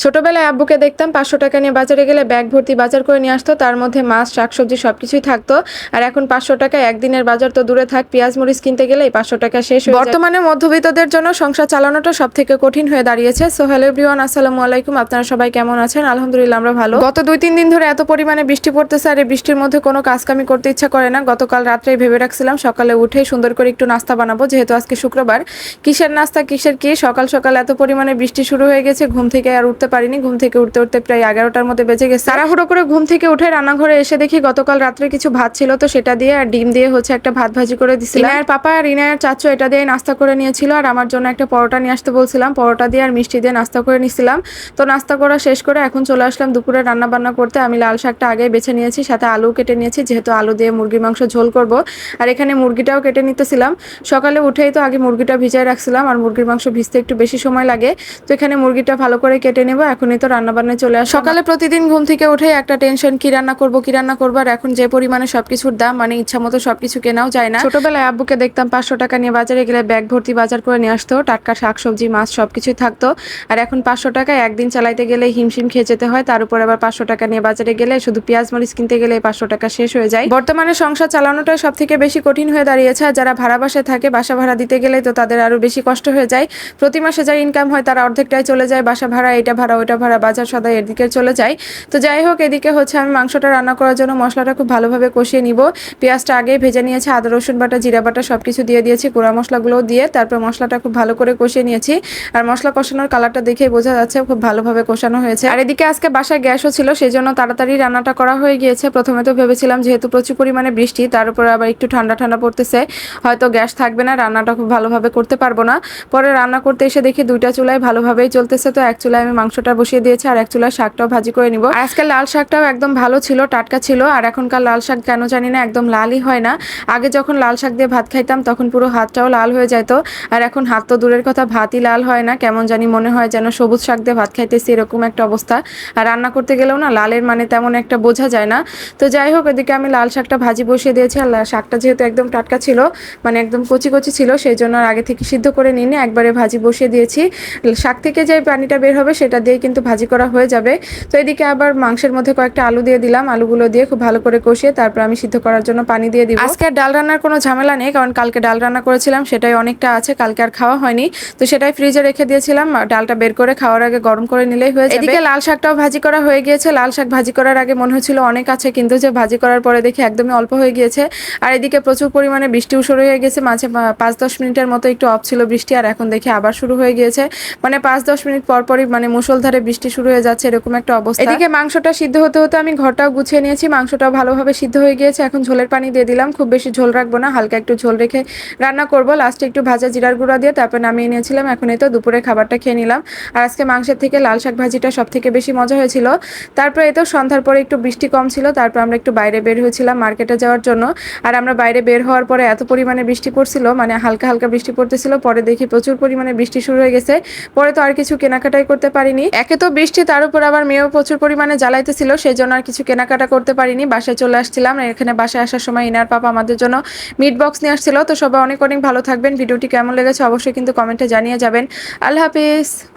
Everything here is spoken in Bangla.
ছোটবেলায় আব্বুকে দেখতাম ৫০০ টাকা নিয়ে বাজারে গেলে ব্যাগ ভর্তি বাজার করে নিয়ে আসতো। তার মধ্যে মাছ, শাকসবজি সবকিছুই থাকতো। আর এখন ৫০০ টাকায় একদিনের বাজার তো দূরে থাক, পেঁয়াজ মরিচ কিনতে গেলেই ৫০০ টাকা শেষ হয়ে যায়। বর্তমানে মধ্যবিত্তদের জন্য সংসার চালানোটা সবথেকে কঠিন হয়ে দাঁড়িয়েছে। সো হ্যালো এভরিওয়ান, আসসালামু আলাইকুম। আপনারা সবাই কেমন আছেন? আলহামদুলিল্লাহ আমরা ভালো। গত ২-৩ দিন ধরে এত পরিমাণে বৃষ্টি পড়তেছে, আর এই বৃষ্টির মধ্যে কোনো কাজকামি করতে ইচ্ছা করে না। গতকাল রাত্রেই ভেবে রাখছিলাম সকালে উঠেই সুন্দর করে একটু নাস্তা বানাবো, যেহেতু আজকে শুক্রবার। কিসের নাস্তা কিসের কি, সকাল সকাল এত পরিমাণে বৃষ্টি শুরু হয়ে গেছে, ঘুম থেকে আর উঠতে পারিনি। ঘুম থেকে উঠতে উঠতে প্রায় 11টার মধ্যে বেজে গেছে। তাড়াহুড়ো করে ঘুম থেকে উঠে রান্নাঘরে এসে দেখি গতকাল রাত্রে কিছু ভাত ছিল, তো সেটা দিয়ে আর ডিম দিয়ে একটা ভাত ভাজি করে দিছিলাম। ইনায়ের পাপা আর ইনায়ের চাচু এটা দিয়ে নাস্তা করে নিয়েছিল, আর আমার জন্য একটা পরোটা নিয়ে আসতে বলছিলাম। পরোটা দিয়ে আর মিষ্টি দিয়ে নাস্তা করে নিছিলাম। তো নাস্তা করা শেষ করে এখন চলে আসলাম দুপুরে রান্না বান্না করতে। আমি লাল শাকটা আগেই বেছে নিয়েছি, সাথে আলু কেটে নিয়েছি, যেহেতু আলু দিয়ে মুরগির মাংস ঝোল করব। আর এখানে মুরগিটাও কেটে নিতেছিলাম। সকালে উঠেই তো আগে মুরগিটা ভিজায় রাখছিলাম, আর মুরগির মাংস ভিজতে একটু বেশি সময় লাগে। তো এখানে মুরগিটা ভালো করে কেটে নেব। এখনই তো রান্না বান্নায় চলে আসে। সকালে প্রতিদিন ঘুম থেকে উঠে একটা টেনশন, কি রান্না করব। আর এখন যে পরিমাণে সবকিছুর দাম, মানে ইচ্ছা মতো সবকিছু কেনাও যায় না। ছোটবেলায় আব্বুকে দেখতাম ৫০০ টাকা নিয়ে বাজারে গেলে ব্যাগ ভর্তি বাজার করে নিয়ে আসতো, টাটকা শাকসবজি মাছ সবকিছুই থাকতো। আর এখন ৫০০ টাকায় একদিন চালাইতে গেলে হিমশিম খেয়ে যেতে হয়। তার উপর আবার ৫০০ টাকা নিয়ে বাজারে গেলে শুধু পেঁয়াজ মরিচ কিনতে গেলে ৫০০ টাকা শেষ হয়ে যায়। বর্তমানে সংসার চালানোটাই সব থেকে বেশি কঠিন হয়ে দাঁড়িয়েছে। আর যারা ভাড়া বাসায় থাকে, বাসা ভাড়া দিতে গেলে তো তাদের আরো বেশি কষ্ট হয়ে যায়। প্রতি মাসে যা ইনকাম হয় তার অর্ধেকটাই চলে যায় বাসা ভাড়া, এটা ভাড়া ওইটা ভাড়া, বাজার সদা এদিকে চলে যায়। তো যাই হোক, এদিকে আমি মাংসটা রান্না করার জন্য মশলাটা খুব ভালোভাবে কষিয়ে নিব। পেঁয়াজটা আগেই ভেজে নিয়েছি, আদা রসুন বাটা জিরা বাটা সবকিছু দিয়ে দিয়েছি, গুঁড়া মশলাগুলো দিয়ে তারপর মশলাটা খুব ভালো করে কষিয়ে নিয়েছি। আর মশলা কষানোর কালারটা দেখেই বোঝা যাচ্ছে খুব ভালোভাবে কষানো হয়েছে। আর এদিকে আজকে বাসায় গ্যাসও ছিল, সেই জন্য তাড়াতাড়ি রান্নাটা করা হয়ে গিয়েছে। প্রথমে তো ভেবেছিলাম যেহেতু প্রচুর পরিমাণে বৃষ্টি, তার উপর আবার একটু ঠান্ডা ঠান্ডা পড়তেছে, হয়তো গ্যাস থাকবে না, রান্নাটা খুব ভালোভাবে করতে পারবো না। পরে রান্না করতে এসে দেখি দুইটা চুলায় ভালোভাবেই চলতেছে। তো এক চুলায় আমি মাংসটা বসিয়ে দিয়েছি, আর এক চুলায় শাকটাও ভাজি করে নিব। আজকে লাল শাকটাও একদম ভালো ছিল, টাটকা ছিল। আর এখনকার লাল শাক কেন জানি না একদম লালই হয় না। আগে যখন লাল শাক দিয়ে ভাত খাইতাম তখন পুরো হাতটাও লাল হয়ে যেত, আর এখন হাত তো দূরের কথা, ভাতই লাল হয় না। কেমন জানি মনে হয় যেন সবুজ শাক দিয়ে ভাত খাইতেছি, এরকম একটা অবস্থা। আর রান্না করতে গেলেও না লালের মানে তেমন একটা বোঝা যায় না। তো যাই হোক, এদিকে আমি লাল শাকটা ভাজি বসিয়ে দিয়েছি। আর শাকটা যেহেতু একদম টাটকা ছিল, মানে একদম কচি কচি ছিল, সেই জন্য আর আগে থেকে সিদ্ধ করে নিয়ে একবারে ভাজি বসিয়ে দিয়েছি। শাক থেকে যে পানিটা বের হবে সেটা দিয়ে কিন্তু ভাজি করা হয়ে যাবে। তো এদিকে আবার মাংসের মধ্যে কয়েকটা আলু দিয়ে দিলাম, আলুগুলো দিয়ে খুব ভালো করে কষিয়ে তারপর আমি সিদ্ধ করার জন্য পানি দিয়ে দিব। আজকে ডাল রান্নার কোনো ঝামেলা নেই, কারণ কালকে ডাল রান্না করেছিলাম, সেটাই অনেকটা আছে, কালকে আর খাওয়া হয়নি। তো সেটাই ফ্রিজে রেখে দিয়েছিলাম, ডালটা বের করে খাওয়ার আগে গরম করে নিলেই হয়ে যাবে। এদিকে লাল শাকটাও ভাজি করা হয়ে গিয়েছে। লাল শাক ভাজি করার আগে মনে হচ্ছিল অনেক আছে, কিন্তু যে ভাজি করার পরে দেখি একদমই অল্প হয়ে গিয়েছে। আর এদিকে প্রচুর পরিমাণে বৃষ্টিও শুরু হয়ে গেছে, মাঝে 5-10 মিনিটের মতো একটু অফ ছিল বৃষ্টি, আর এখন দেখি আবার শুরু হয়ে গিয়েছে। মানে 5-10 মিনিট পরপরই মানে মুষলধারে বৃষ্টি শুরু হয়ে যাচ্ছে, এরকম একটা অবস্থা। এদিকে মাংসটা সিদ্ধ হতে হতে আমি ঘরটাও গুছিয়ে নিয়েছি, মাংসটাও ভালোভাবে সিদ্ধ হয়ে গিয়েছে। এখন ঝোলের পানি দিয়ে দিলাম, খুব বেশি ঝোল রাখবো না, হালকা একটু ঝোল রেখে রান্না করব। লাস্টে একটু ভাজা জিরার গুঁড়া দিয়ে তারপর নামিয়ে নিয়েছিলাম। এখন এই তো দুপুরে খাবারটা খেয়ে নিলাম। আর আজকে মাংসের থেকে লাল শাক ভাজিটা সব থেকে বেশি মজা হয়েছিল। তারপর এই তো সন্ধ্যার পরে একটু বৃষ্টি কম ছিল, তারপর আমরা একটু বাইরে বের হয়েছিলাম মার্কেটে যাওয়ার জন্য। আর আমরা বাইরে বের হওয়ার পরে এত পরিমাণে বৃষ্টি পড়ছিল, মানে হালকা হালকা বৃষ্টি পড়তেছিল, পরে দেখি প্রচুর পরিমাণে বৃষ্টি শুরু হয়ে গেছে। পরে তো আর কিছু কেনাকাটাই করতে পারিনি। একে তো বৃষ্টি, তার উপর আবার মেয়েও প্রচুর পরিমাণে জ্বালাইতেছিল, সেই জন্য আর কিছু কেনাকাটা করতে পারিনি। বাসায় চলে আসছিলাম, এখানে বাসায় আসার সময় ইনার পাপা আমাদের জন্য মিট বক্স নিয়ে আসছিল। তো সবাই অনেক অনেক ভালো থাকবেন। ভিডিওটি কেমন লেগেছে অবশ্যই কিন্তু কমেন্টে জানিয়ে যাবেন। আল্লাহ হাফিজ।